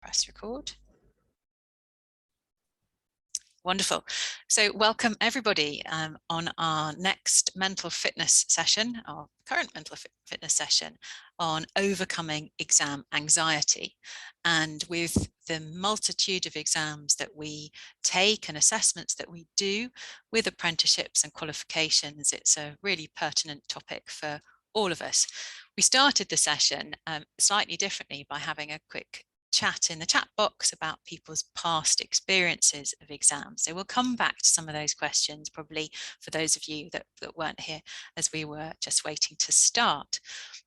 Press record. Wonderful. So welcome everybody on our next mental fitness session, our current mental fitness session on overcoming exam anxiety. And with the multitude of exams that we take and assessments that we do with apprenticeships and qualifications, it's a really pertinent topic for all of us. We started the session slightly differently by having a quick chat in the chat box about people's past experiences of exams. So we'll come back to some of those questions, probably for those of you that weren't here as we were just waiting to start.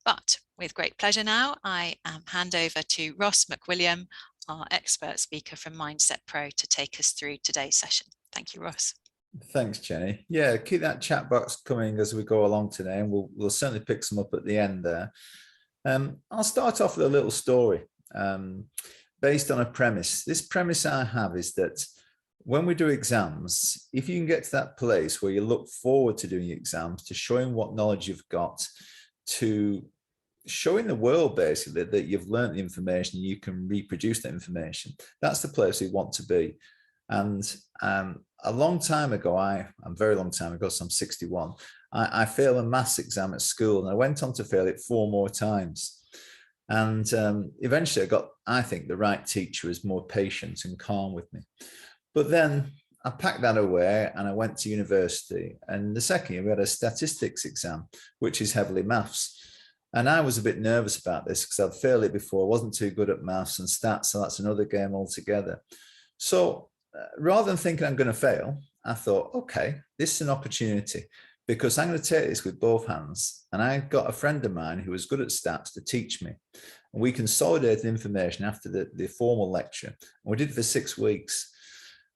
But with great pleasure now, I hand over to Ross McWilliam, our expert speaker from Mindset Pro, to take us through today's session. Thank you, Ross. Thanks, Jenny. Yeah, keep that chat box coming as we go along today, and we'll certainly pick some up at the end there. I'll start off with a little story. Based on a premise. This premise I have is that when we do exams, if you can get to that place where you look forward to doing exams, to showing what knowledge you've got, to showing the world basically that you've learned the information, you can reproduce that information, that's the place we want to be. And a long time ago, a very long time ago, so I'm 61, I failed a maths exam at school, and I went on to fail it 4 more times. And eventually I got, I think, the right teacher was more patient and calm with me. But then I packed that away and I went to university. And the second year we had a statistics exam, which is heavily maths. And I was a bit nervous about this because I'd failed it before. I wasn't too good at maths and stats, so that's another game altogether. So rather than thinking I'm going to fail, I thought, okay, this is an opportunity, because I'm going to take this with both hands. And I got a friend of mine who was good at stats to teach me. And we consolidated information after the formal lecture. And we did it for 6 weeks.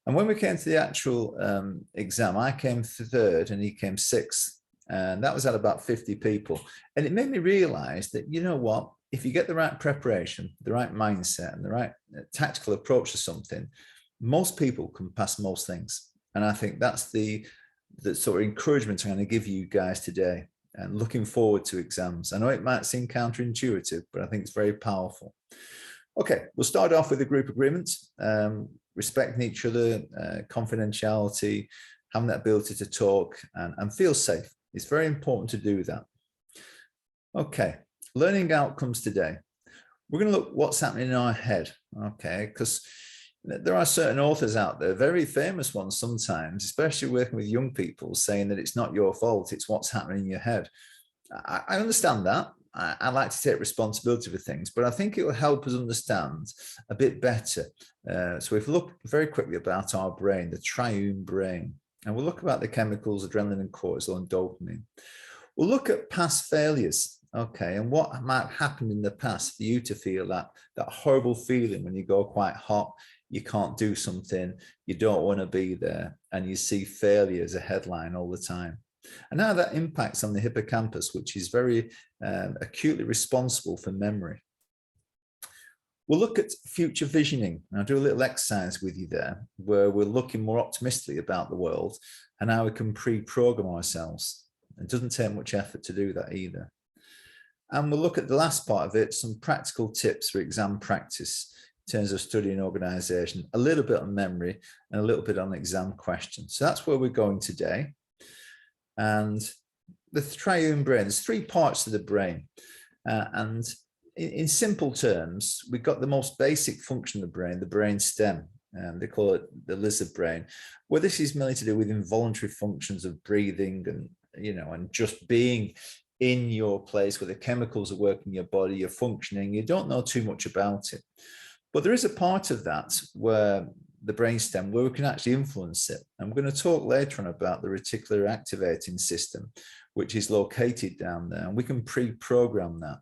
And when we came to the actual exam, I came 3rd and he came 6th. And that was at about 50 people. And it made me realize that, you know what, if you get the right preparation, the right mindset and the right tactical approach to something, most people can pass most things. And I think that's the sort of encouragement I'm going to give you guys today, and looking forward to exams. I know it might seem counterintuitive, but I think it's very powerful. Okay, we'll start off with a group agreement, respecting each other, confidentiality, having that ability to talk and feel safe. It's very important to do that. Okay, learning outcomes today. We're going to look what's happening in our head, okay, because there are certain authors out there, very famous ones sometimes, especially working with young people, saying that it's not your fault, it's what's happening in your head. I understand that. I like to take responsibility for things, but I think it will help us understand a bit better. So if we look very quickly about our brain, the triune brain, and we'll look about the chemicals, adrenaline and cortisol and dopamine. We'll look at past failures. Okay, and what might happen in the past for you to feel that horrible feeling when you go quite hot, you can't do something, you don't want to be there, and you see failure as a headline all the time. And now that impacts on the hippocampus, which is very acutely responsible for memory. We'll look at future visioning. I'll do a little exercise with you there, where we're looking more optimistically about the world and how we can pre-program ourselves. It doesn't take much effort to do that either. And we'll look at the last part of it, some practical tips for exam practice in terms of study and organization, a little bit on memory and a little bit on exam questions. So that's where we're going today. And the triune brain, there's 3 parts to the brain. And in simple terms, we've got the most basic function of the brain stem. They call it the lizard brain, where this is mainly to do with involuntary functions of breathing and, and just being in your place where the chemicals are working in your body, you're functioning, you don't know too much about it. But there is a part of that where the brainstem, where we can actually influence it. And we're going to talk later on about the reticular activating system, which is located down there, and we can pre-program that.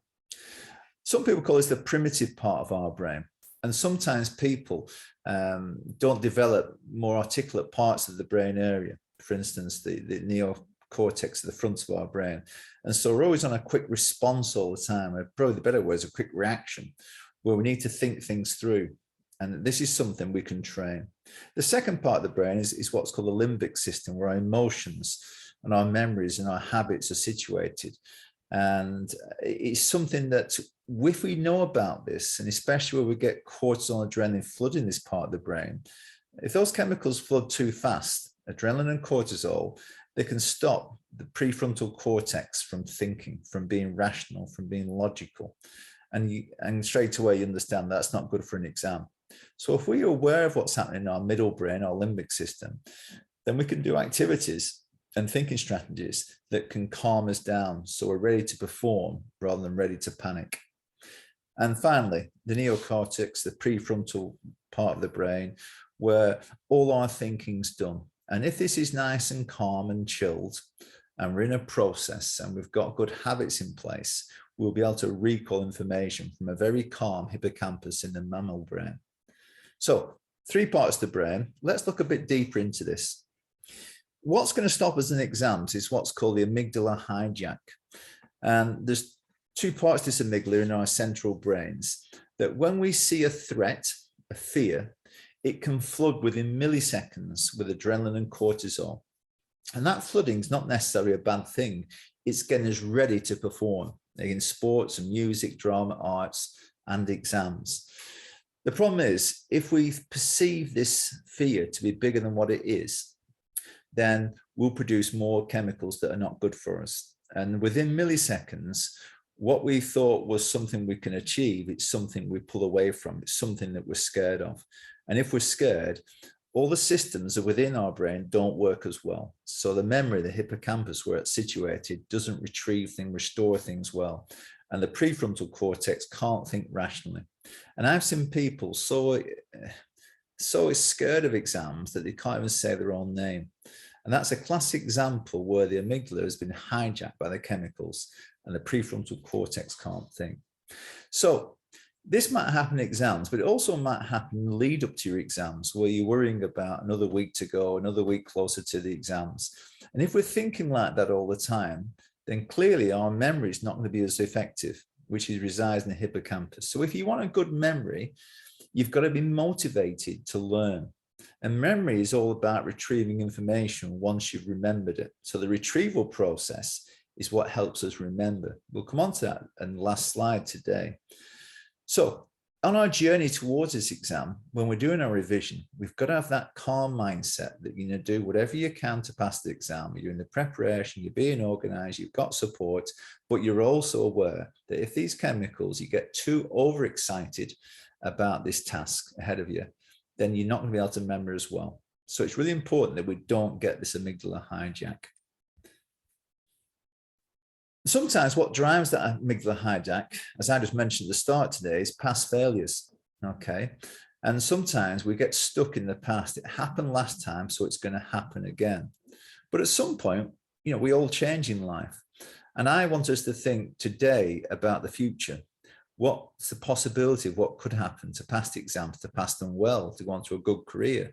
Some people call this the primitive part of our brain. And sometimes people don't develop more articulate parts of the brain area. For instance, the neocortex at the front of our brain. And so we're always on a quick response all the time. Probably the better word is a quick reaction, where we need to think things through. And this is something we can train. The second part of the brain is what's called the limbic system, where our emotions and our memories and our habits are situated. And it's something that if we know about this, and especially when we get cortisol and adrenaline flooding this part of the brain, if those chemicals flood too fast, adrenaline and cortisol, they can stop the prefrontal cortex from thinking, from being rational, from being logical. And straight away you understand that's not good for an exam. So if we are aware of what's happening in our middle brain, our limbic system, then we can do activities and thinking strategies that can calm us down so we're ready to perform rather than ready to panic. And finally, the neocortex, the prefrontal part of the brain, where all our thinking's done. And if this is nice and calm and chilled, and we're in a process and we've got good habits in place, we'll be able to recall information from a very calm hippocampus in the mammal brain. So 3 parts of the brain. Let's look a bit deeper into this. What's going to stop us in exams is what's called the amygdala hijack. And there's 2 parts to this amygdala in our central brains, that when we see a threat, a fear, it can flood within milliseconds with adrenaline and cortisol. And that flooding is not necessarily a bad thing. It's getting us ready to perform in sports and music, drama, arts, and exams. The problem is, if we perceive this fear to be bigger than what it is, then we'll produce more chemicals that are not good for us. And within milliseconds, what we thought was something we can achieve, it's something we pull away from. It's something that we're scared of. And if we're scared, all the systems that within our brain don't work as well. So the memory, the hippocampus where it's situated, doesn't retrieve things, restore things well. And the prefrontal cortex can't think rationally. And I've seen people so scared of exams that they can't even say their own name. And that's a classic example where the amygdala has been hijacked by the chemicals and the prefrontal cortex can't think. So this might happen in exams, but it also might happen in the lead up to your exams where you're worrying about another week to go, another week closer to the exams. And if we're thinking like that all the time, then clearly our memory is not going to be as effective, which resides in the hippocampus. So if you want a good memory, you've got to be motivated to learn. And memory is all about retrieving information once you've remembered it. So the retrieval process is what helps us remember. We'll come on to that in the last slide today. So on our journey towards this exam, when we're doing our revision, we've got to have that calm mindset that you're going to do whatever you can to pass the exam. You're in the preparation, you're being organized, you've got support, but you're also aware that if these chemicals, you get too overexcited about this task ahead of you, then you're not going to be able to remember as well. So it's really important that we don't get this amygdala hijack. Sometimes what drives that amygdala hijack, as I just mentioned at the start today, is past failures, okay? And sometimes we get stuck in the past. It happened last time, so it's going to happen again. But at some point, you know, we all change in life. And I want us to think today about the future. What's the possibility of what could happen to past exams, to pass them well, to go on to a good career,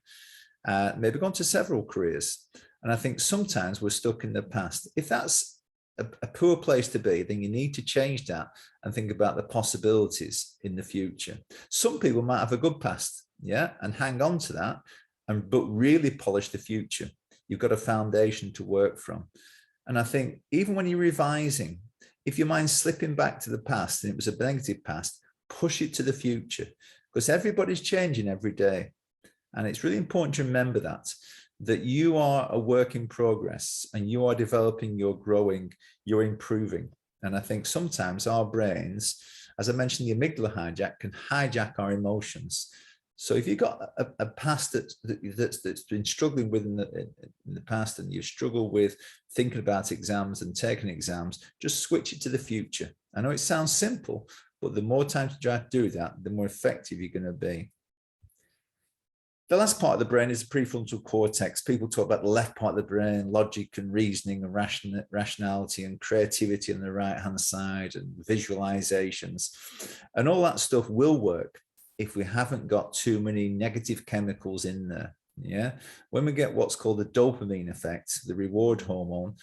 maybe go on to several careers. And I think sometimes we're stuck in the past. If that's a poor place to be, then you need to change that and think about the possibilities in the future. Some people might have a good past, yeah, and hang on to that, but really polish the future. You've got a foundation to work from. And I think even when you're revising, if your mind's slipping back to the past and it was a negative past, push it to the future, because everybody's changing every day. And it's really important to remember that you are a work in progress and you are developing, you're growing, you're improving. And I think sometimes our brains, as I mentioned, the amygdala hijack can hijack our emotions. So if you've got a past that's been struggling with in the past, and you struggle with thinking about exams and taking exams, just switch it to the future. I know it sounds simple, but the more times you try to do that, the more effective you're going to be. The last part of the brain is the prefrontal cortex. People talk about the left part of the brain, logic and reasoning and rationality and creativity on the right-hand side and visualizations. And all that stuff will work if we haven't got too many negative chemicals in there. Yeah. When we get what's called the dopamine effect, the reward hormone,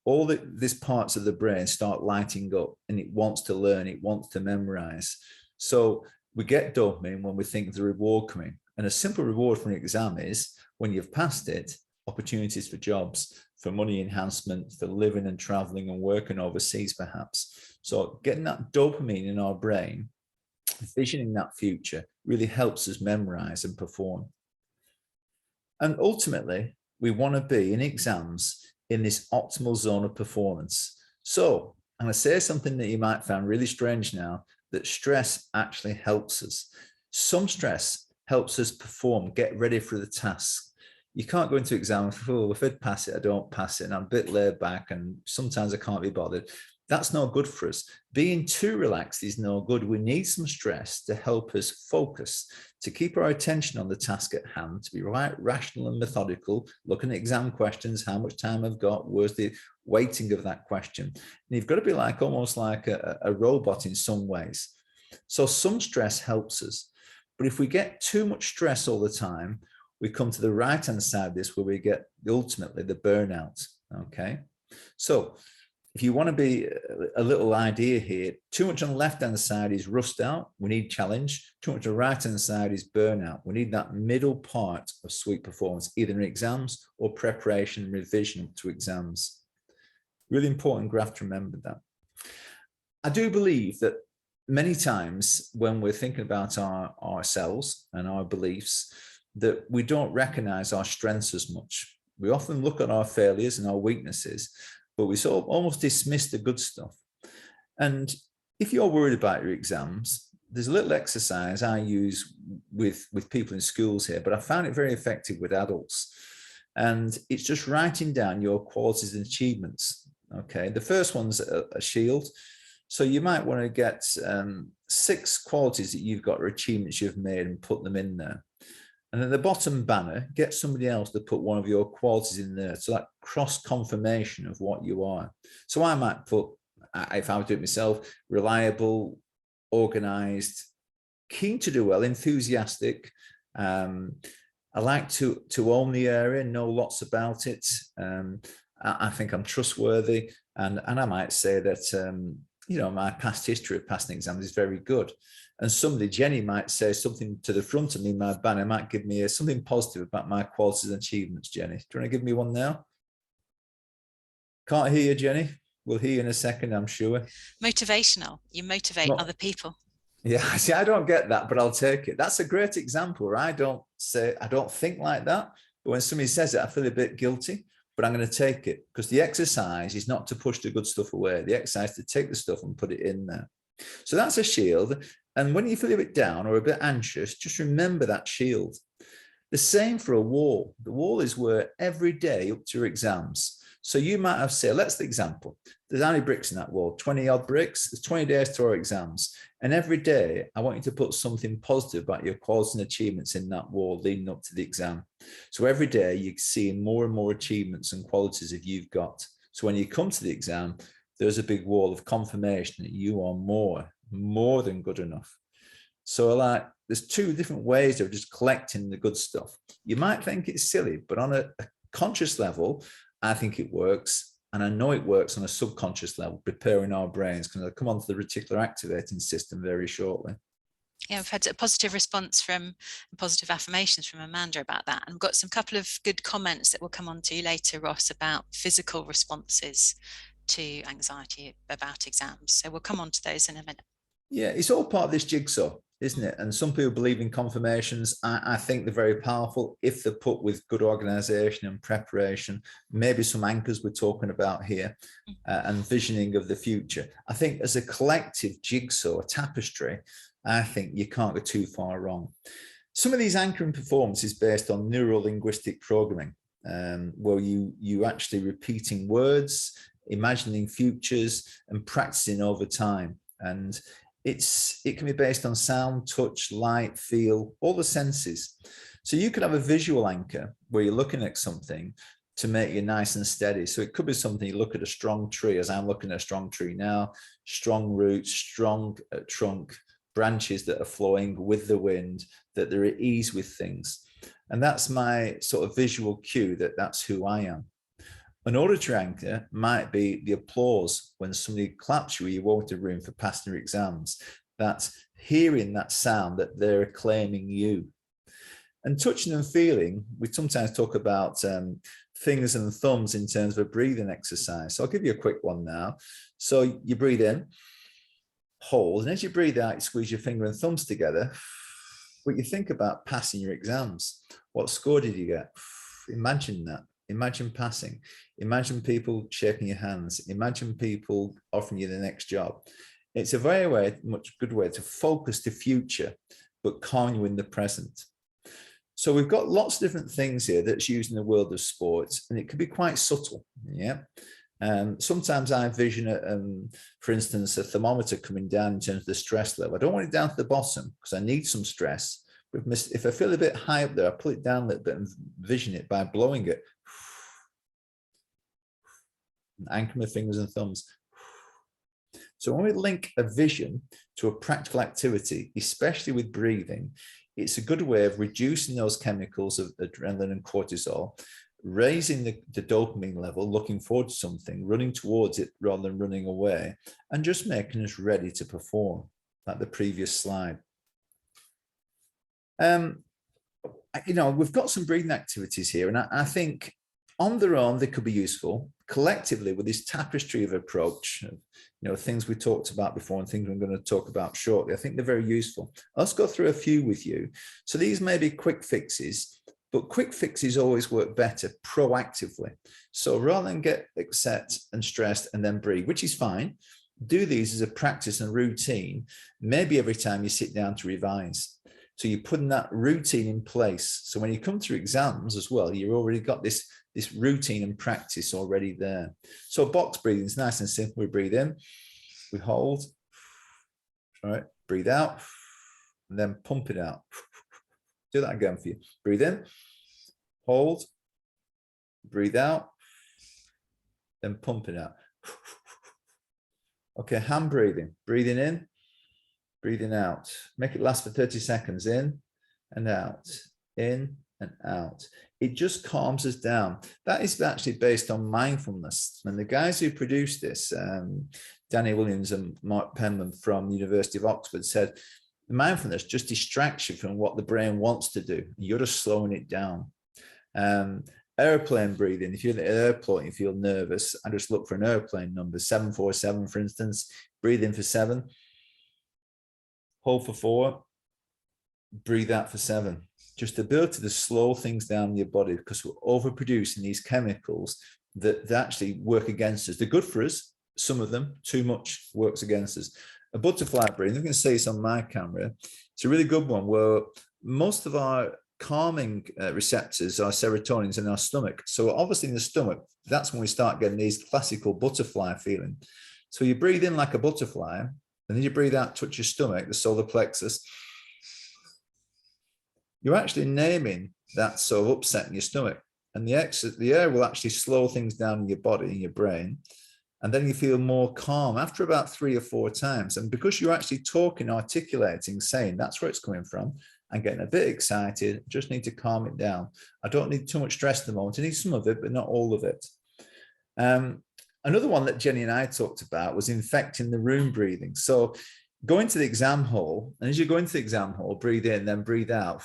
all these parts of the brain start lighting up and it wants to learn, it wants to memorize. So we get dopamine when we think of the reward coming. And a simple reward for an exam is when you've passed it, opportunities for jobs, for money enhancement, for living and traveling and working overseas, perhaps. So getting that dopamine in our brain, visioning that future, really helps us memorize and perform. And ultimately, we want to be in exams in this optimal zone of performance. So I'm going to say something that you might find really strange now, that stress actually helps us. Some stress helps us perform, get ready for the task. You can't go into exam, oh, if I pass it, I don't pass it, and I'm a bit laid back, and sometimes I can't be bothered. That's no good for us. Being too relaxed is no good. We need some stress to help us focus, to keep our attention on the task at hand, to be right, rational and methodical, looking at exam questions, how much time I've got, where's the weighting of that question. And you've got to be like almost like a robot in some ways. So some stress helps us. But if we get too much stress all the time, we come to the right-hand side of this where we get ultimately the burnout, okay? So if you want to be a little idea here, too much on the left-hand side is rust out. We need challenge. Too much on the right-hand side is burnout. We need that middle part of sweet performance, either in exams or preparation and revision to exams. Really important graph to remember that. I do believe that many times when we're thinking about ourselves and our beliefs, that we don't recognize our strengths as much. We often look at our failures and our weaknesses, but we sort of almost dismiss the good stuff. And if you're worried about your exams, there's a little exercise I use with people in schools here, but I found it very effective with adults. And it's just writing down your qualities and achievements. Okay, the first one's a shield. So you might want to get 6 qualities that you've got or achievements you've made and put them in there. And then the bottom banner, get somebody else to put one of your qualities in there. So that cross confirmation of what you are. So I might put, if I would do it myself, reliable, organized, keen to do well, enthusiastic. I like to own the area, know lots about it. I think I'm trustworthy. And I might say that, you know, my past history of passing exams is very good. And somebody, Jenny, might say something to the front of me, my banner might give me something positive about my qualities and achievements, Jenny. Do you want to give me one now? Can't hear you, Jenny. We'll hear you in a second, I'm sure. Motivational. You motivate other people. Yeah, see, I don't get that, but I'll take it. That's a great example where I don't think like that. But when somebody says it, I feel a bit guilty, but I'm going to take it because the exercise is not to push the good stuff away. The exercise is to take the stuff and put it in there. So that's a shield. And when you feel a bit down or a bit anxious, just remember that shield. The same for a wall. The wall is where every day up to your exams. So you might have said, let's the example, there's how many bricks in that wall? 20 odd bricks. There's 20 days to our exams. And every day I want you to put something positive about your qualities and achievements in that wall leading up to the exam. So every day you're seeing more and more achievements and qualities that you've got. So when you come to the exam, there's a big wall of confirmation that you are more than good enough. So like there's 2 different ways of just collecting the good stuff. You might think it's silly, but on a conscious level, I think it works. And I know it works on a subconscious level, preparing our brains, because I'll come on to the reticular activating system very shortly. Yeah, we've had a positive response from positive affirmations from Amanda about that. And we've got some couple of good comments that we'll come on to later, Ross, about physical responses to anxiety about exams. So we'll come on to those in a minute. Yeah, it's all part of this jigsaw, isn't it? And some people believe in confirmations. I think they're very powerful if they're put with good organization and preparation, maybe some anchors we're talking about here, and visioning of the future. I think as a collective jigsaw, a tapestry, I think you can't go too far wrong. Some of these anchoring performance is based on neuro-linguistic programming, where you actually repeating words, imagining futures, and practicing over time. And it can be based on sound, touch, light, feel, all the senses. So you could have a visual anchor where you're looking at something to make you nice and steady. So it could be something, you look at a strong tree, as I'm looking at a strong tree now, strong roots, strong trunk, branches that are flowing with the wind, that they're at ease with things. And that's my sort of visual cue that that's who I am. An auditory anchor might be the applause when somebody claps you or you walk to a room for passing your exams. That's hearing that sound that they're acclaiming you. And touching and feeling, we sometimes talk about fingers and thumbs in terms of a breathing exercise. So I'll give you a quick one now. So you breathe in, hold, and as you breathe out, you squeeze your finger and thumbs together. What you think about passing your exams. What score did you get? Imagine that. Imagine passing. Imagine people shaking your hands. Imagine people offering you the next job. It's a very much good way to focus the future, but calm you in the present. So we've got lots of different things here that's used in the world of sports, and it can be quite subtle. Yeah. Sometimes I envision, for instance, a thermometer coming down in terms of the stress level. I don't want it down to the bottom because I need some stress. But if I feel a bit high up there, I pull it down a little bit and envision it by blowing it. And anchor my fingers and thumbs. So when we link a vision to a practical activity, especially with breathing, it's a good way of reducing those chemicals of adrenaline and cortisol, raising the dopamine level, looking forward to something, running towards it rather than running away, and just making us ready to perform, like the previous slide. We've got some breathing activities here, and I think on their own, they could be useful. Collectively, with this tapestry of approach, things we talked about before and things we're going to talk about shortly, I think they're very useful. Let's go through a few with you. So these may be quick fixes, but quick fixes always work better proactively. So rather than get upset and stressed and then breathe, which is fine, do these as a practice and routine, maybe every time you sit down to revise. So you're putting that routine in place. So when you come through exams as well, you've already got this routine and practice already there. So box breathing is nice and simple. We breathe in, we hold, all right, breathe out, and then pump it out. Do that again for you. Breathe in, hold, breathe out, then pump it out. Okay, hand breathing. Breathing in, breathing out. Make it last for 30 seconds. In and out, in and out. It just calms us down. That is actually based on mindfulness. And the guys who produced this, Danny Williams and Mark Penman from the University of Oxford, said mindfulness just distracts you from what the brain wants to do. You're just slowing it down. Airplane breathing. If you're in the airport, you feel nervous, I just look for an airplane number, 747, for instance. Breathe in for 7, hold for 4, breathe out for 7. Just the ability to slow things down in your body, because we're overproducing these chemicals that actually work against us. They're good for us, some of them. Too much works against us. A butterfly breathing, I'm going to say this on my camera. It's a really good one where most of our calming receptors are serotonins in our stomach. So obviously in the stomach, that's when we start getting these classical butterfly feeling. So you breathe in like a butterfly, and then you breathe out, touch your stomach, the solar plexus. You're actually naming that sort of upset in your stomach. And the air will actually slow things down in your body, in your brain. And then you feel more calm after about 3 or 4 times. And because you're actually talking, articulating, saying that's where it's coming from, I'm getting a bit excited, just need to calm it down. I don't need too much stress at the moment. I need some of it, but not all of it. Another one that Jenny and I talked about was infecting the room breathing. So go into the exam hall, and as you go into the exam hall, breathe in, then breathe out,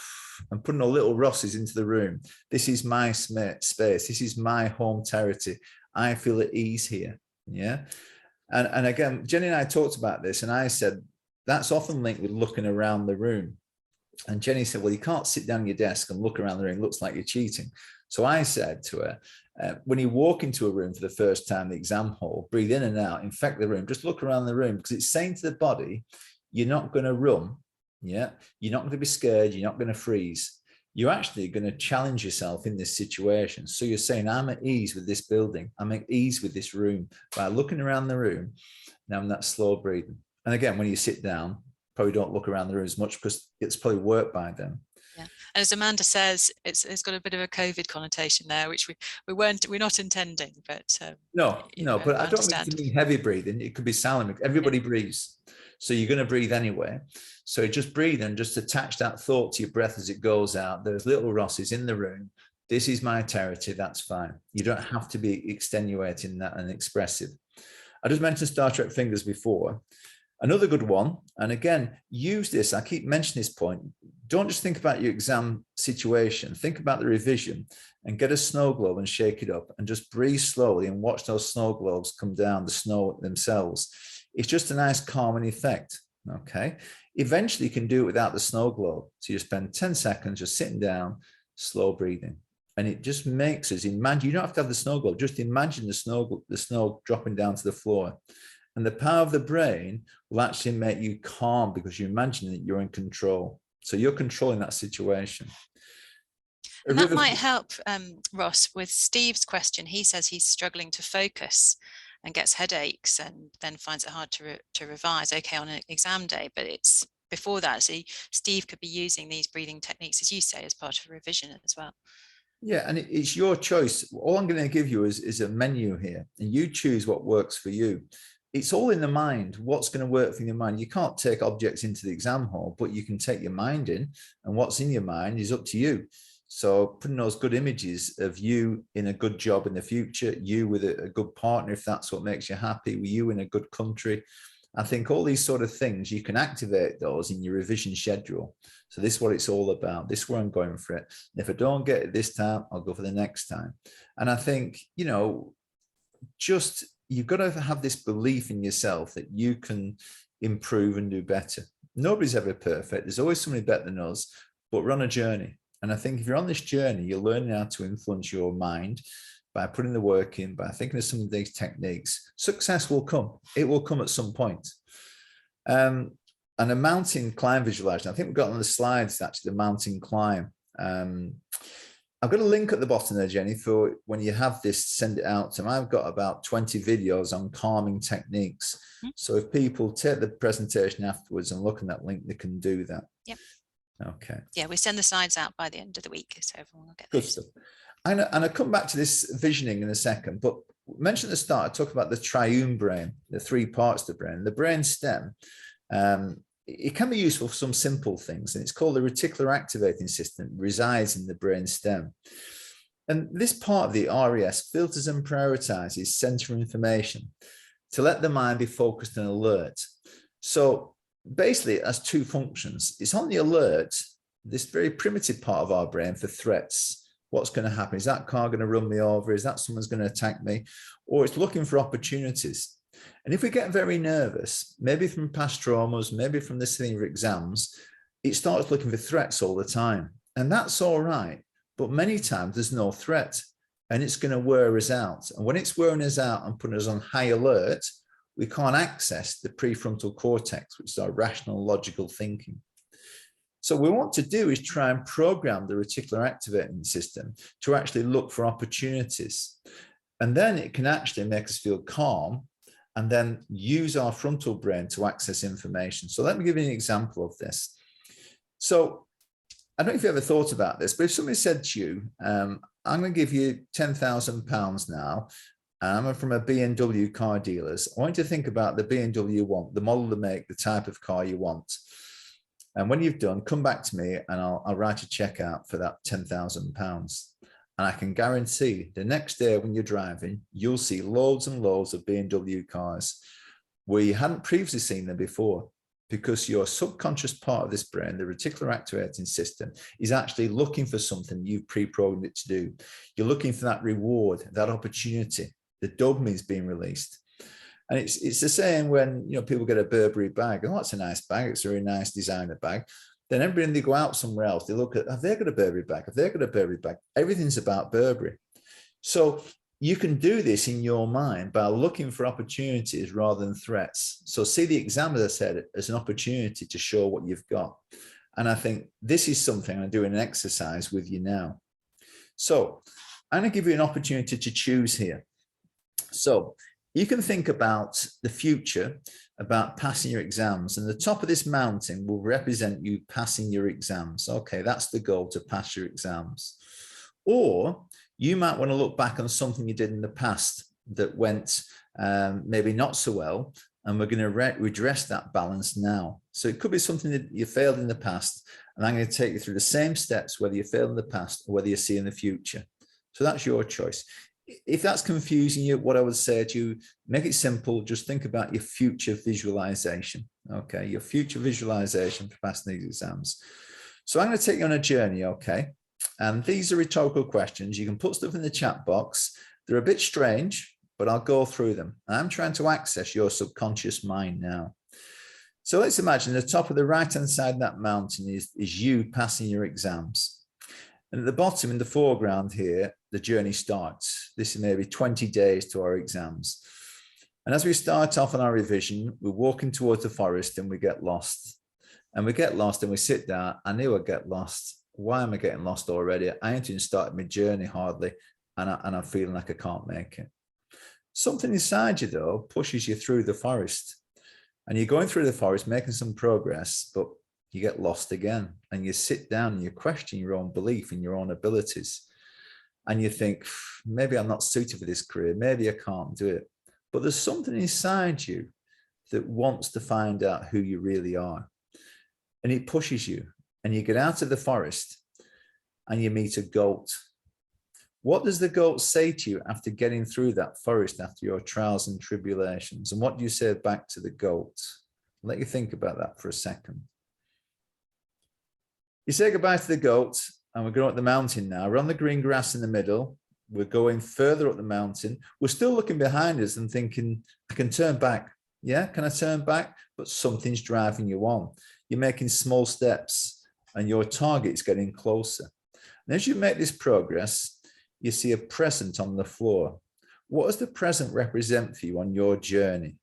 and putting all little Rosses into the room. This is my space. This is my home territory. I feel at ease here. Yeah. And again, Jenny and I talked about this, and I said, that's often linked with looking around the room. And Jenny said, well, you can't sit down at your desk and look around the room. It looks like you're cheating. So I said to her, when you walk into a room for the first time, the exam hall, breathe in and out, infect the room, just look around the room, because it's saying to the body, you're not going to run. Yeah. You're not going to be scared. You're not going to freeze. You're actually going to challenge yourself in this situation. So you're saying, I'm at ease with this building. I'm at ease with this room. By looking around the room, now I'm that slow breathing. And again, when you sit down, probably don't look around the room as much, because it's probably worked by them. Yeah, and as Amanda says, it's got a bit of a COVID connotation there, which we're not intending, but no, but I don't understand. mean heavy breathing. It could be silent. Everybody breathes, so you're going to breathe anyway. So just breathe and just attach that thought to your breath as it goes out. There's little Rosses in the room. This is my territory. That's fine. You don't have to be extenuating that and expressive. I just mentioned Star Trek fingers before. Another good one, and again, use this, I keep mentioning this point, don't just think about your exam situation, think about the revision and get a snow globe and shake it up and just breathe slowly and watch those snow globes come down the snow themselves. It's just a nice calming effect, okay? Eventually you can do it without the snow globe. So you spend 10 seconds just sitting down, slow breathing. And it just makes us imagine, you don't have to have the snow globe, just imagine the snow dropping down to the floor. And the power of the brain will actually make you calm because you imagine that you're in control. So you're controlling that situation. And that might help, Ross, with Steve's question. He says he's struggling to focus and gets headaches and then finds it hard to revise, okay, on an exam day, but it's before that. So Steve could be using these breathing techniques, as you say, as part of revision as well. Yeah, and it's your choice. All I'm going to give you is a menu here, and you choose what works for you. It's all in the mind. What's going to work for your mind? You can't take objects into the exam hall, but you can take your mind in, and what's in your mind is up to you. So putting those good images of you in a good job in the future, you with a good partner, if that's what makes you happy, with you in a good country. I think all these sort of things, you can activate those in your revision schedule. So this is what it's all about. This is where I'm going for it. And if I don't get it this time, I'll go for the next time. And I think, you know, just you've got to have this belief in yourself that you can improve and do better. Nobody's ever perfect. There's always somebody better than us, but we're on a journey. And I think if you're on this journey, you're learning how to influence your mind by putting the work in, by thinking of some of these techniques. Success will come. It will come at some point. And a mountain climb visualization, I think we've got on the slides, actually, the mountain climb. I've got a link at the bottom there, Jenny, for when you have this, send it out to them. I've got about 20 videos on calming techniques. So if people take the presentation afterwards and look at that link, they can do that. Yep. Okay. Yeah, we send the slides out by the end of the week, so everyone will get good stuff. And I'll come back to this visioning in a second, but mention at the start, I talk about the triune brain, the three parts of the brain. The brain stem, it can be useful for some simple things, and it's called the reticular activating system. It resides in the brain stem. And this part of the RES filters and prioritizes center information to let the mind be focused and alert. So basically, it has two functions. It's on the alert, this very primitive part of our brain, for threats. What's going to happen? Is that car going to run me over? Is that someone's going to attack me? Or it's looking for opportunities. And if we get very nervous, maybe from past traumas, maybe from this thing of exams, it starts looking for threats all the time. And that's all right. But many times there's no threat, and it's going to wear us out. And when it's wearing us out and putting us on high alert, we can't access the prefrontal cortex, which is our rational, logical thinking. So what we want to do is try and program the reticular activating system to actually look for opportunities. And then it can actually make us feel calm and then use our frontal brain to access information. So let me give you an example of this. So I don't know if you ever thought about this, but if somebody said to you, I'm going to give you £10,000 now, I'm from a BMW car dealers. I want you to think about the BMW you want, the model, the make, the type of car you want. And when you've done, come back to me and I'll write a check out for that £10,000. And I can guarantee the next day when you're driving, you'll see loads and loads of BMW cars where you hadn't previously seen them before, because your subconscious part of this brain, the reticular activating system, is actually looking for something you've pre-programmed it to do. You're looking for that reward, that opportunity. The dopamine is being released. And it's the same when, you know, people get a Burberry bag. Oh, that's a nice bag. It's a very nice designer bag. Then everybody, they go out somewhere else, they look at, have they got a Burberry bag? Have they got a Burberry bag? Everything's about Burberry. So you can do this in your mind by looking for opportunities rather than threats. So see the exam, as I said, as an opportunity to show what you've got. And I think this is something I'm doing an exercise with you now. So I'm going to give you an opportunity to choose here. So you can think about the future, about passing your exams, and the top of this mountain will represent you passing your exams. Okay, that's the goal, to pass your exams. Or you might want to look back on something you did in the past that went maybe not so well, and we're going to redress that balance now. So it could be something that you failed in the past, and I'm going to take you through the same steps, whether you failed in the past or whether you see in the future. So that's your choice. if that's confusing you, what I would say to you, make it simple. Just think about your future visualization. Okay, your future visualization for passing these exams. So I'm going to take you on a journey. Okay, and these are rhetorical questions. You can put stuff in the chat box. They're a bit strange, but I'll go through them. I'm trying to access your subconscious mind now. So let's imagine the top of the right-hand side of that mountain is you passing your exams. And at the bottom, in the foreground here, the journey starts. This is maybe 20 days to our exams. And as we start off on our revision, we're walking towards the forest and we get lost. And we get lost and we sit down. I knew I'd get lost. Why am I getting lost already? I ain't even started my journey hardly. And I'm feeling like I can't make it. Something inside you, though, pushes you through the forest. And you're going through the forest, making some progress, but you get lost again. And you sit down and you question your own belief in your own abilities. And you think, maybe I'm not suited for this career. Maybe I can't do it. But there's something inside you that wants to find out who you really are. And it pushes you. And you get out of the forest and you meet a goat. What does the goat say to you after getting through that forest, after your trials and tribulations? And what do you say back to the goat? I'll let you think about that for a second. You say goodbye to the goat, and we're going up the mountain now. We're on the green grass in the middle. We're going further up the mountain. We're still looking behind us and thinking, I can turn back. Yeah, can I turn back? But something's driving you on. You're making small steps, and your target's getting closer. And as you make this progress, you see a present on the floor. What does the present represent for you on your journey?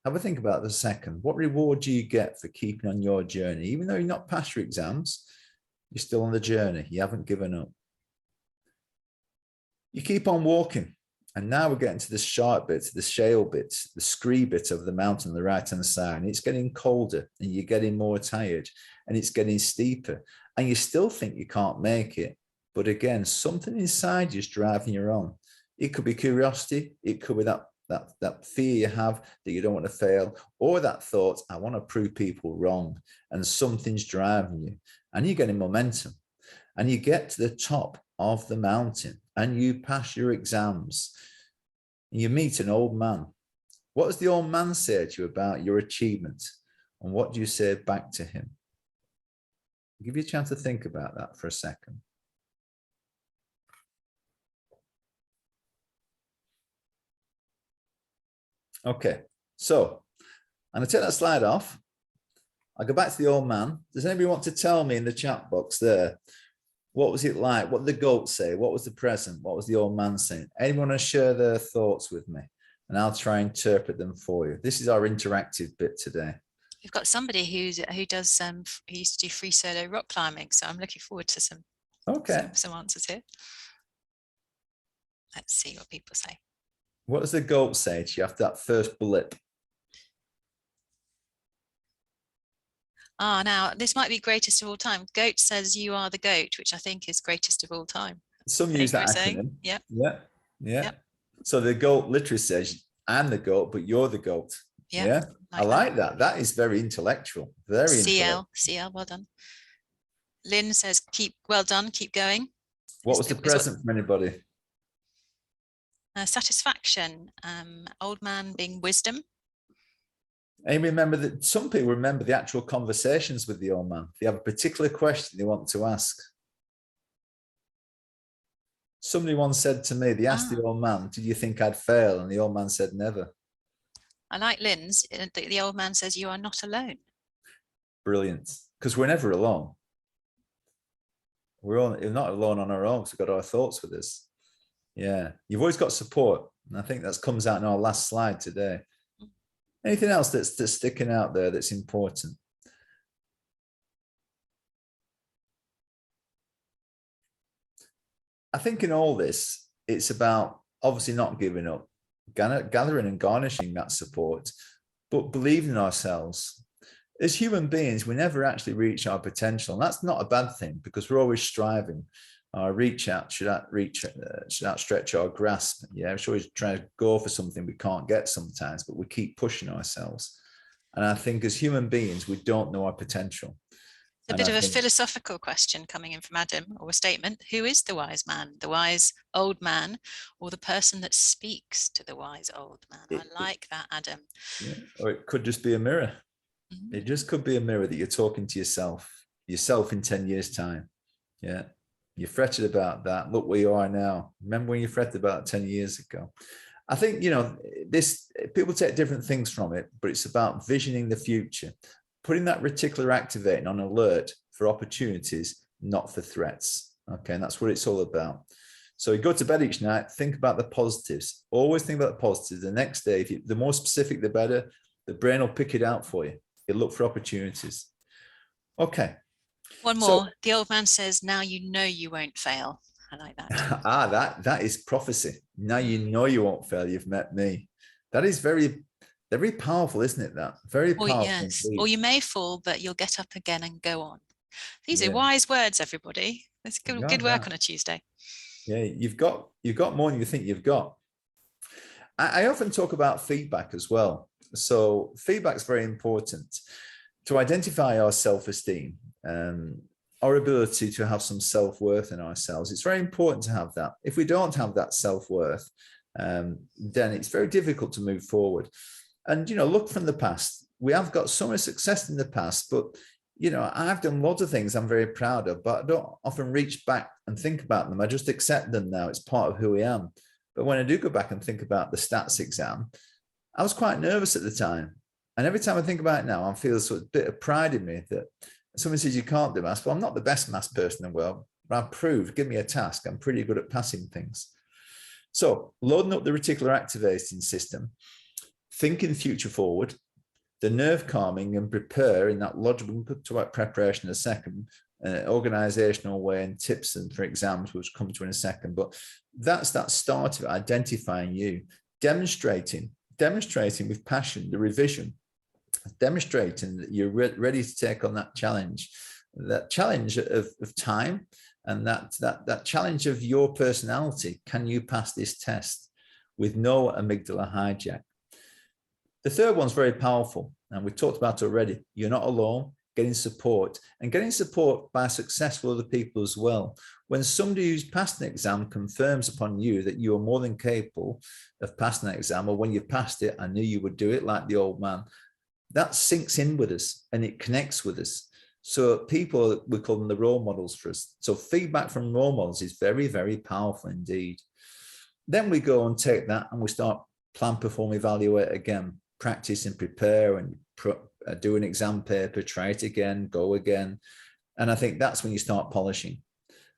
Have a think about it a second. What reward do you get for keeping on your journey? Even though you're not past your exams, you're still on the journey. You haven't given up. You keep on walking. And now we're getting to the sharp bits, the shale bits, the scree bit of the mountain on the right-hand side. And it's getting colder and you're getting more tired and it's getting steeper. And you still think you can't make it. But again, something inside you is driving you on. It could be curiosity. It could be that fear you have that you don't want to fail, or that thought, I want to prove people wrong. And something's driving you. And you're getting momentum. And you get to the top of the mountain and you pass your exams. And you meet an old man. What does the old man say to you about your achievement? And what do you say back to him? I'll give you a chance to think about that for a second. Okay, so I'm going to take that slide off. I'll go back to the old man. Does anybody want to tell me in the chat box there, what was it like? What did the goat say? What was the present? What was the old man saying? Anyone want to share their thoughts with me? And I'll try and interpret them for you. This is our interactive bit today. We've got somebody who does who used to do free solo rock climbing, so I'm looking forward to some answers here. Let's see what people say. What does the goat say to you after that first blip? Now this might be greatest of all time. Goat says you are the goat, which I think is greatest of all time. Some use that acronym. Yeah. Yep. So the goat literally says, I'm the goat, but you're the goat. Yeah. I like that. That is very intellectual. Very intellectual. CL, well done. Lynn says, well done, keep going. What was the present for anybody? Satisfaction. Old man being wisdom. And remember that some people remember the actual conversations with the old man. They have a particular question they want to ask. Somebody once said to me, they asked the old man, did you think I'd fail? And the old man said, never. I like Lynn's. The old man says, you are not alone. Brilliant. Because we're never alone. We're not alone on our own. We've got our thoughts with us. Yeah. You've always got support. And I think that comes out in our last slide today. Anything else that's sticking out there that's important? I think in all this, it's about obviously not giving up, gathering and garnishing that support, but believing in ourselves. As human beings, we never actually reach our potential. And that's not a bad thing because we're always striving. Our reach out should outstretch our grasp. Yeah, we're always trying to go for something we can't get sometimes, but we keep pushing ourselves. And I think as human beings, we don't know our potential. It's a And bit I of a think philosophical question coming in from Adam, or a statement. Who is the wise man? The wise old man, or the person that speaks to the wise old man? I it, like that, Adam. yeah, or it could just be a mirror. Mm. It just could be a mirror that you're talking to yourself in 10 years' time. Yeah. You fretted about that. Look where you are now. Remember when you fretted about 10 years ago? I think, this people take different things from it, but it's about visioning the future, putting that reticular activating on alert for opportunities, not for threats. Okay. And that's what it's all about. So you go to bed each night, think about the positives. Always think about the positives. The next day, the more specific, the better. The brain will pick it out for you. It'll look for opportunities. Okay. One So more. The old man says, now you know you won't fail. I like that. that is prophecy. Now you Mm. know you won't fail. You've met me. That is very, very powerful, isn't it? That very Or powerful yes, or indeed. you may fall, but you'll get up again and go on. These are Yeah, wise words, everybody. That's you good got work that. on a Tuesday. Yeah, you've got more than you think you've got. I often talk about feedback as well. So feedback is very important to identify our self-esteem, our ability to have some self-worth in ourselves. It's very important to have that. If we don't have that self-worth, then it's very difficult to move forward. And, look from the past. We have got so much success in the past, but, I've done lots of things I'm very proud of, but I don't often reach back and think about them. I just accept them now. It's part of who I am. But when I do go back and think about the stats exam, I was quite nervous at the time. And every time I think about it now, I feel sort of a bit of pride in me that someone says you can't do maths. Well, I'm not the best maths person in the world, but I've proved, give me a task. I'm pretty good at passing things. So loading up the reticular activating system, thinking future forward, the nerve calming and prepare in that logical, we'll put about preparation in a second, organizational way and tips and for exams, which come to in a second. But that's that start of identifying you, demonstrating with passion, the revision, demonstrating that you're ready to take on that challenge of time, and that challenge of your personality. Can you pass this test with no amygdala hijack? The third one's very powerful, and we've talked about it already. You're not alone. Getting support, and getting support by successful other people as well. When somebody who's passed an exam confirms upon you that you are more than capable of passing that exam, or when you've passed it, I knew you would do it, like the old man, that sinks in with us and it connects with us. So people, we call them the role models for us. So feedback from role models is very, very powerful indeed. Then we go and take that and we start plan, perform, evaluate again, practice and prepare and do an exam paper, try it again, go again. And I think that's when you start polishing.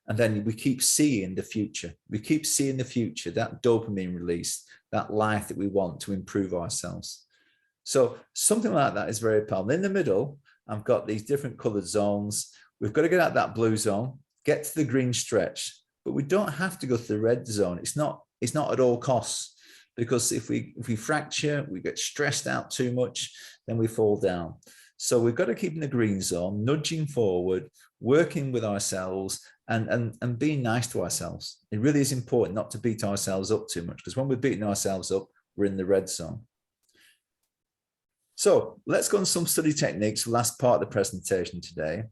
And then we keep seeing the future. We keep seeing the future, that dopamine release, that life that we want to improve ourselves. So something like that is very powerful. In the middle, I've got these different colored zones. We've got to get out that blue zone, get to the green stretch, but we don't have to go to the red zone. It's not at all costs. Because if we fracture, we get stressed out too much, then we fall down. So we've got to keep in the green zone, nudging forward, working with ourselves, and being nice to ourselves. It really is important not to beat ourselves up too much, because when we're beating ourselves up, we're in the red zone. So let's go on some study techniques, last part of the presentation today.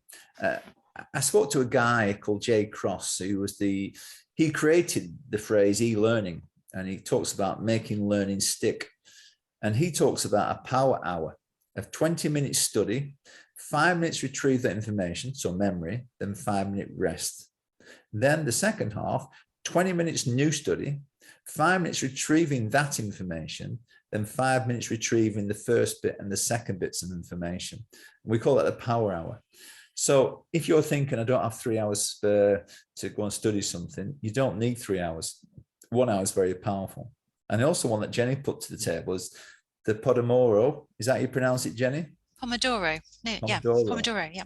I spoke to a guy called Jay Cross, he created the phrase e-learning. And he talks about making learning stick. And he talks about a power hour of 20 minutes study, 5 minutes retrieve that information, so memory, then 5-minute rest. Then the second half, 20 minutes new study, 5 minutes retrieving that information, then 5 minutes retrieving the first bit and the second bits of information. We call it a power hour. So if you're thinking, I don't have 3 hours spare to go and study something, you don't need 3 hours. 1 hour is very powerful. And also one that Jenny put to the table is the Pomodoro. Is that how you pronounce it, Jenny? Pomodoro. No, Pomodoro. yeah, Pomodoro, yeah.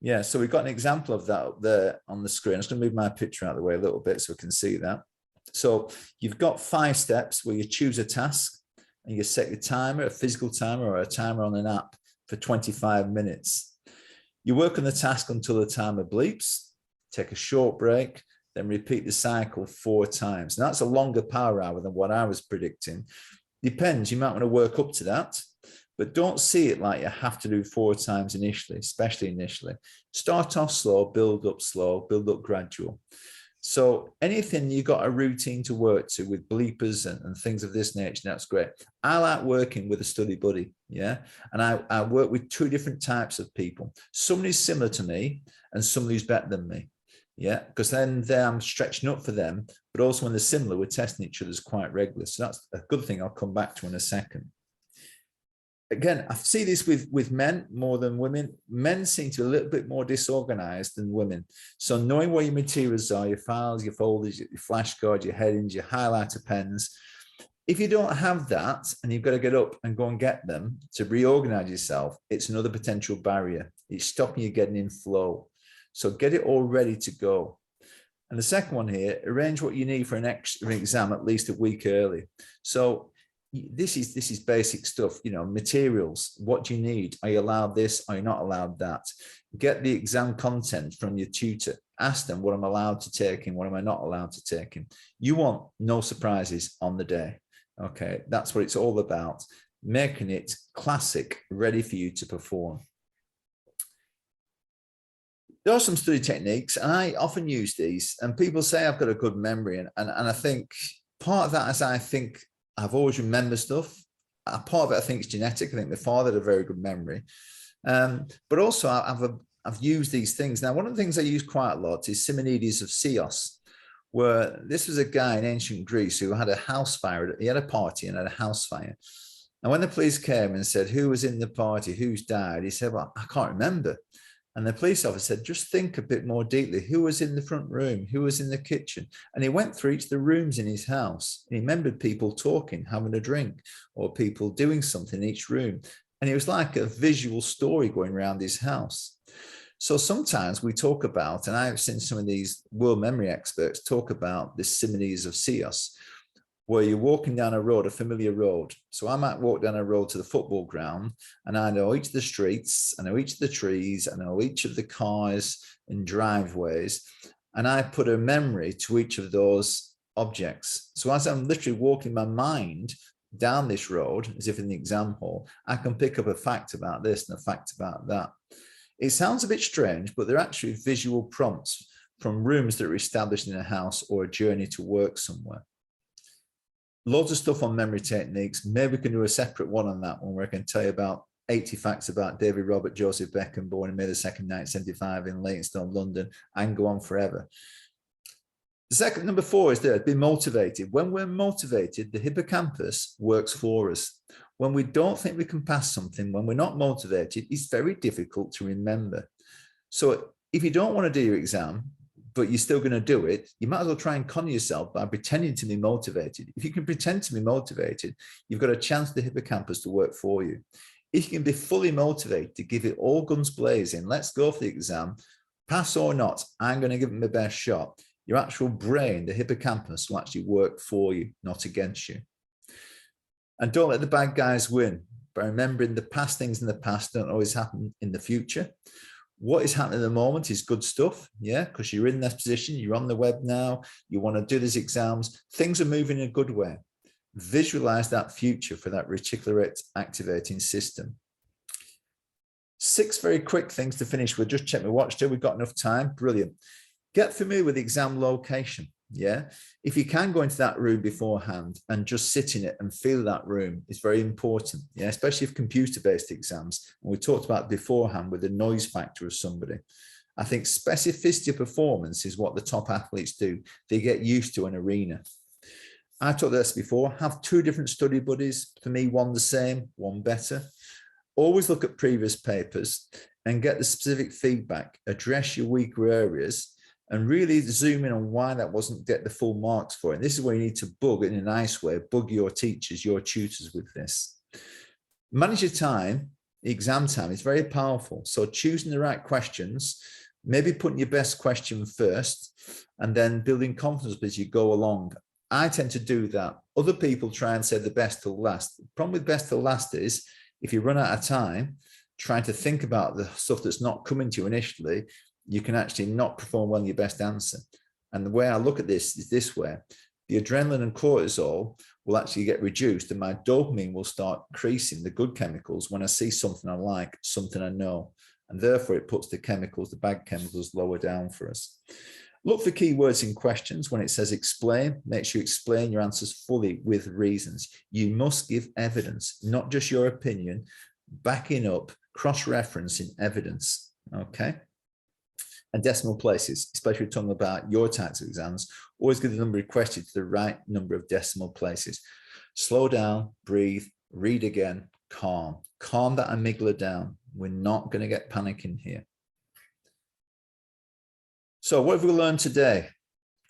Yeah, so we've got an example of that up there on the screen. I'm just going to move my picture out of the way a little bit so we can see that. So you've got 5 steps where you choose a task and you set your timer, a physical timer or a timer on an app for 25 minutes. You work on the task until the timer bleeps, take a short break, then repeat the cycle 4 times. Now, that's a longer power hour than what I was predicting. Depends, you might want to work up to that, but don't see it like you have to do 4 times initially, especially initially. Start off slow, build up gradual. So anything you got a routine to work to with bleepers and things of this nature, that's great. I like working with a study buddy, yeah? And I work with 2 different types of people. Somebody similar to me and somebody who's better than me, yeah? Because then I'm stretching up for them, but also when they're similar, we're testing each other's quite regularly. So that's a good thing I'll come back to in a second. Again, I see this with men more than women. Men seem to be a little bit more disorganized than women. So knowing where your materials are, your files, your folders, your flashcards, your headings, your highlighter pens, if you don't have that and you've got to get up and go and get them to reorganize yourself, it's another potential barrier. It's stopping you getting in flow. So get it all ready to go. And the second one here, arrange what you need for an exam at least a week early. So this is basic stuff, you know, materials. What do you need? Are you allowed this? Are you not allowed that? Get the exam content from your tutor. Ask them what I'm allowed to take in, what am I not allowed to take in. You want no surprises on the day. Okay, that's what it's all about. Making it classic, ready for you to perform. There are some study techniques, and I often use these, and people say I've got a good memory, and I think part of that is I think I've always remembered stuff. A part of it, I think, is genetic. I think my father had a very good memory. But also, I've used these things. Now, one of the things I use quite a lot is Simonides of Chios, where this was a guy in ancient Greece who had a house fire. He had a party and had a house fire. And when the police came and said, who was in the party, who's died? He said, well, I can't remember. And the police officer said, just think a bit more deeply. Who was in the front room? Who was in the kitchen? And he went through each of the rooms in his house. He remembered people talking, having a drink, or people doing something in each room. And it was like a visual story going around his house. So sometimes we talk about, and I've seen some of these world memory experts talk about this Simonides of Chios, where you're walking down a road, a familiar road. So I might walk down a road to the football ground, and I know each of the streets, I know each of the trees, I know each of the cars and driveways, and I put a memory to each of those objects. So as I'm literally walking my mind down this road, as if in the exam hall, I can pick up a fact about this and a fact about that. It sounds a bit strange, but they're actually visual prompts from rooms that are established in a house or a journey to work somewhere. Loads of stuff on memory techniques. Maybe we can do a separate one on that one where I can tell you about 80 facts about David Robert Joseph Beckham, born in May the 2nd, 1975 in Leytonstone, London, and go on forever. The second, number 4 is there, be motivated. When we're motivated, the hippocampus works for us. When we don't think we can pass something, when we're not motivated, it's very difficult to remember. So if you don't want to do your exam, but you're still going to do it, you might as well try and con yourself by pretending to be motivated. If you can pretend to be motivated, you've got a chance for the hippocampus to work for you. If you can be fully motivated to give it all guns blazing, let's go for the exam, pass or not, I'm going to give it my best shot. Your actual brain, the hippocampus, will actually work for you, not against you. And don't let the bad guys win. By remembering the past things in the past don't always happen in the future. What is happening at the moment is good stuff, yeah, because you're in this position, you're on the web now, you want to do these exams, things are moving in a good way. Visualize that future for that reticular activating system. 6 very quick things to finish with. Just check my watch till we've got enough time. Brilliant. Get familiar with the exam location. Yeah, if you can go into that room beforehand and just sit in it and feel that room, is very important. Yeah, especially if computer-based exams. And we talked about beforehand with the noise factor of somebody. I think specificity of performance is what the top athletes do. They get used to an arena. I talked about this before. Have 2 different study buddies. For me, one the same, one better. Always look at previous papers and get the specific feedback. Address your weaker areas and really zoom in on why that wasn't get the full marks for it. And this is where you need to bug in a nice way, bug your teachers, your tutors with this. Manage your time, exam time is very powerful. So choosing the right questions, maybe putting your best question first, and then building confidence as you go along. I tend to do that. Other people try and say the best till last. The problem with best till last is if you run out of time, trying to think about the stuff that's not coming to you initially, you can actually not perform well in your best answer. And the way I look at this is this way. The adrenaline and cortisol will actually get reduced, and my dopamine will start increasing, the good chemicals, when I see something I like, something I know. And therefore it puts the chemicals, the bad chemicals, lower down for us. Look for keywords in questions. When it says explain, make sure you explain your answers fully with reasons. You must give evidence, not just your opinion, backing up, cross-referencing evidence, okay? And decimal places, especially talking about your types of exams, always give the number requested to the right number of decimal places. Slow down, breathe, read again, calm. Calm that amygdala down. We're not going to get panicking here. So what have we learned today?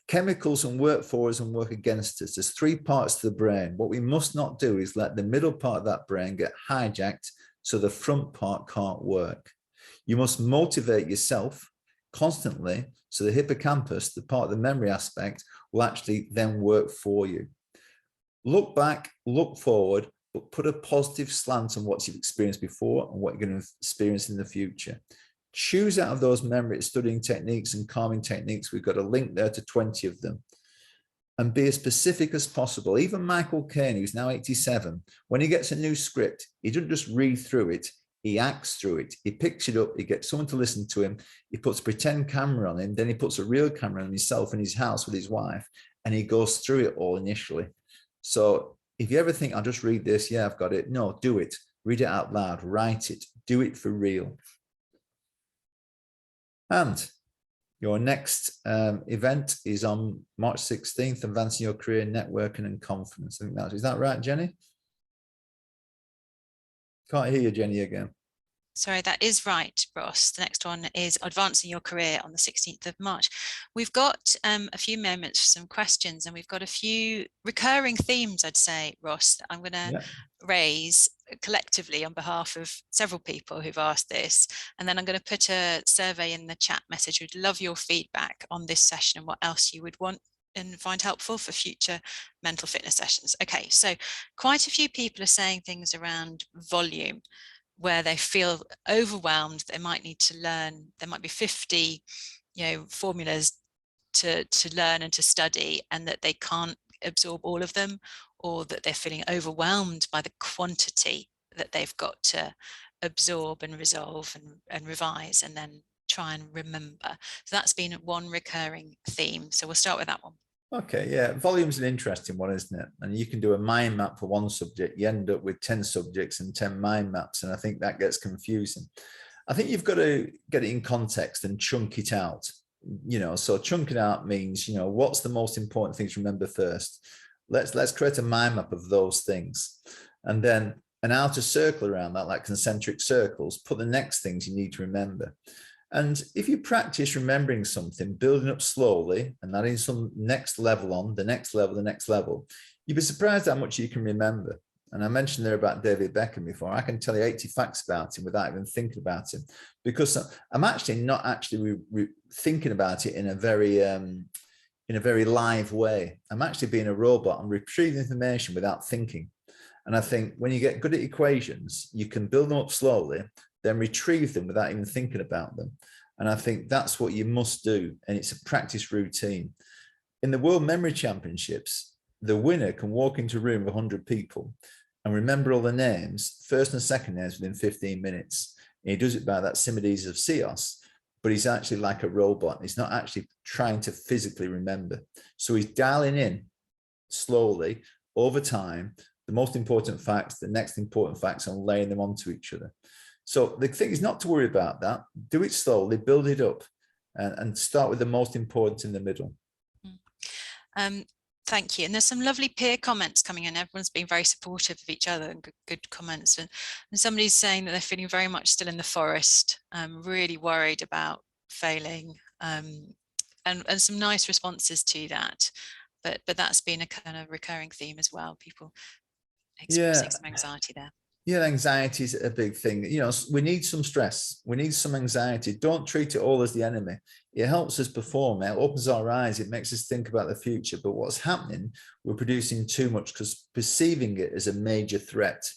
Chemicals can work for us and work against us. There's three parts to the brain. What we must not do is let the middle part of that brain get hijacked so the front part can't work. You must motivate yourself constantly so the hippocampus, the part of the memory aspect, will actually then work for you. Look back, look forward, but put a positive slant on what you've experienced before and what you're going to experience in the future. Choose out of those memory studying techniques and calming techniques. We've got a link there to 20 of them. And be as specific as possible. Even Michael Caine, who's now 87, when he gets a new script, he doesn't just read through it, he acts through it. He picks it up, he gets someone to listen to him, he puts a pretend camera on him, then he puts a real camera on himself in his house with his wife, and he goes through it all initially. So if you ever think, I'll just read this, yeah, I've got it. No, do it. Read it out loud, write it, do it for real. And your next event is on March 16th, Advancing Your Career, Networking and Confidence. I think is that right, Jenny? Can't hear you, Jenny, again. Sorry, that is right, Ross. The next one is Advancing Your Career on the 16th of March. We've got a few moments for some questions, and we've got a few recurring themes, I'd say, Ross, that I'm going to raise collectively on behalf of several people who've asked this. And then I'm going to put a survey in the chat message. We'd love your feedback on this session and what else you would want and find helpful for future mental fitness sessions. Okay, so quite a few people are saying things around volume, where they feel overwhelmed. They might need to learn, there might be 50 formulas to learn and to study, and that they can't absorb all of them, or that they're feeling overwhelmed by the quantity that they've got to absorb and resolve and revise and then try and remember. So that's been one recurring theme. So we'll start with that one. Okay, yeah, volume's an interesting one, isn't it? And you can do a mind map for one subject, you end up with 10 subjects and 10 mind maps, and I think that gets confusing. I think you've got to get it in context and chunk it out. So chunk it out means, what's the most important things to remember first? Let's create a mind map of those things, and then an outer circle around that, like concentric circles, put the next things you need to remember. And if you practice remembering something, building up slowly, and adding some next level on, the next level, the next level, you'd be surprised how much you can remember. And I mentioned there about David Beckham before. I can tell you 80 facts about him without even thinking about him, because I'm actually not actually thinking about it in a very live way. I'm actually being a robot. I'm retrieving information without thinking. And I think when you get good at equations, you can build them up slowly, then retrieve them without even thinking about them. And I think that's what you must do. And it's a practice routine. In the World Memory Championships, the winner can walk into a room of 100 people and remember all the names, first and second names, within 15 minutes. And he does it by that Simides of Ceos, but he's actually like a robot. He's not actually trying to physically remember. So he's dialing in slowly over time, the most important facts, the next important facts, and laying them onto each other. So the thing is not to worry about that. Do it slowly, build it up, and start with the most important in the middle. Thank you. And there's some lovely peer comments coming in. Everyone's been very supportive of each other and good comments. And somebody's saying that they're feeling very much still in the forest, really worried about failing, and some nice responses to that. But that's been a kind of recurring theme as well. People experiencing some anxiety there. Yeah, anxiety is a big thing. We need some stress. We need some anxiety. Don't treat it all as the enemy. It helps us perform. It opens our eyes. It makes us think about the future. But what's happening, we're producing too much because perceiving it as a major threat.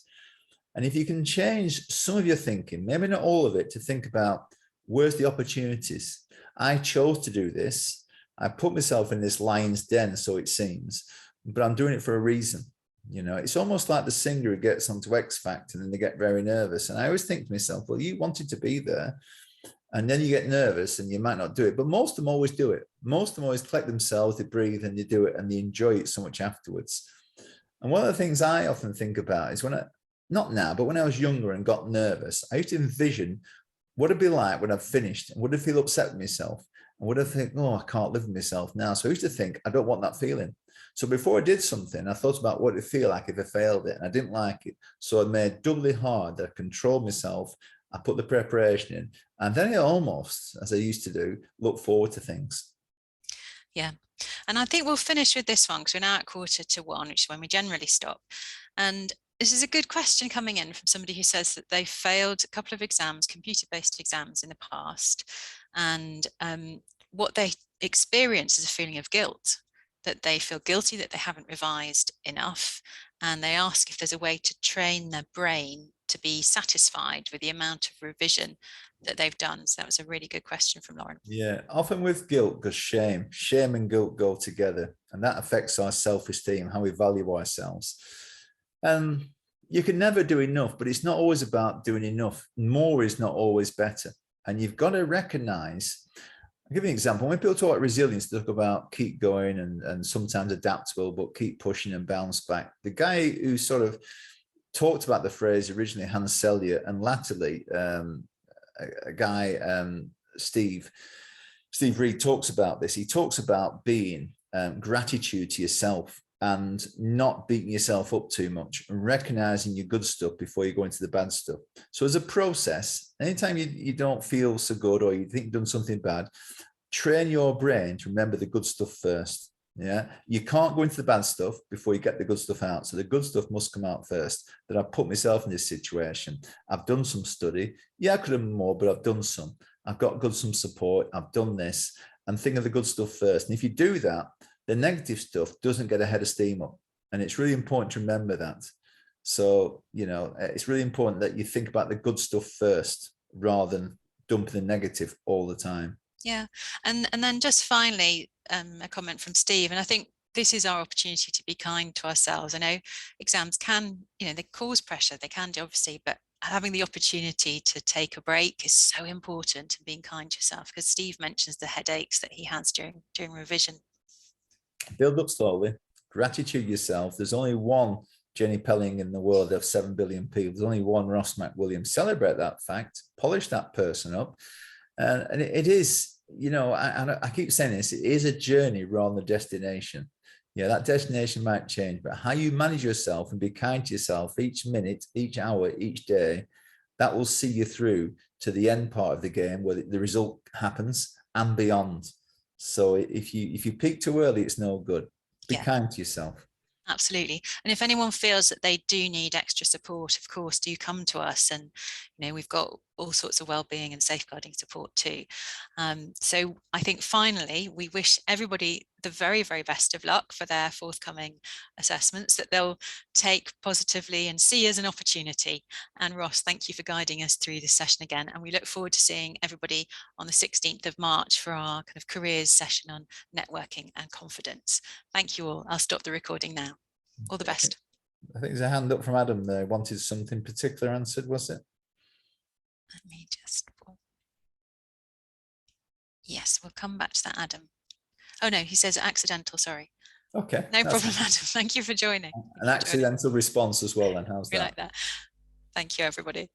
And if you can change some of your thinking, maybe not all of it, to think about where's the opportunities. I chose to do this. I put myself in this lion's den, so it seems, but I'm doing it for a reason. It's almost like the singer who gets onto X Factor and then they get very nervous. And I always think to myself, well, you wanted to be there, and then you get nervous and you might not do it. But most of them always do it. Most of them always collect themselves, they breathe and they do it, and they enjoy it so much afterwards. And one of the things I often think about is not now, but when I was younger and got nervous, I used to envision what it'd be like when I've finished, and would I feel upset with myself? And would I think, oh, I can't live with myself now? So I used to think, I don't want that feeling. So before I did something, I thought about what it'd feel like if I failed it, and I didn't like it. So I made doubly hard. I controlled myself. I put the preparation in, and then I almost, as I used to do, look forward to things. Yeah. And I think we'll finish with this one because we're now at 1:45, which is when we generally stop. And this is a good question coming in from somebody who says that they failed a couple of exams, computer-based exams in the past, and what they experience is a feeling of guilt, that they feel guilty that they haven't revised enough, and they ask if there's a way to train their brain to be satisfied with the amount of revision that they've done. So that was a really good question from Lauren. Yeah, often with guilt goes shame. Shame and guilt go together, and that affects our self-esteem, how we value ourselves. And you can never do enough, but it's not always about doing enough. More is not always better. And you've got to recognize, I'll give you an example. When people talk about resilience, they talk about keep going and sometimes adaptable, but keep pushing and bounce back. The guy who sort of talked about the phrase originally, Hans Selye, and latterly a guy, Steve Reed, talks about this. He talks about being gratitude to yourself and not beating yourself up too much, and recognizing your good stuff before you go into the bad stuff. So as a process, anytime you don't feel so good or you think you've done something bad, train your brain to remember the good stuff first. Yeah, you can't go into the bad stuff before you get the good stuff out. So the good stuff must come out first. That I've put myself in this situation. I've done some study. Yeah, I could have done more, but I've done some. I've got some support. I've done this, and think of the good stuff first. And if you do that, the negative stuff doesn't get a head of steam up. And it's really important to remember that. So, it's really important that you think about the good stuff first rather than dumping the negative all the time. Yeah. And then just finally, a comment from Steve, and I think this is our opportunity to be kind to ourselves. I know exams can, they cause pressure, they can do, obviously, but having the opportunity to take a break is so important, and being kind to yourself, because Steve mentions the headaches that he has during revision. Build up slowly, gratitude yourself. There's only one Jenny Pelling in the world of 7 billion people. There's only one Ross McWilliam. Celebrate that fact, polish that person up. And it is, I keep saying this, it is a journey rather than a destination. Yeah, that destination might change, but how you manage yourself and be kind to yourself each minute, each hour, each day, that will see you through to the end part of the game where the result happens and beyond. So if you peak too early, it's no good. Be kind to yourself. Absolutely. And if anyone feels that they do need extra support, of course, do come to us. And, we've got all sorts of wellbeing and safeguarding support too. So I think finally, we wish everybody the very, very best of luck for their forthcoming assessments, that they'll take positively and see as an opportunity. And Ross, thank you for guiding us through this session again. And we look forward to seeing everybody on the 16th of March for our kind of careers session on networking and confidence. Thank you all. I'll stop the recording now. All the best. I think there's a hand up from Adam there. Wanted something particular answered, was it? Let me just. Yes, we'll come back to that, Adam. Oh no, he says accidental, sorry. Okay. No problem, Adam. Thank you for joining. An accidental response as well then. How's that? We like that. Thank you, everybody.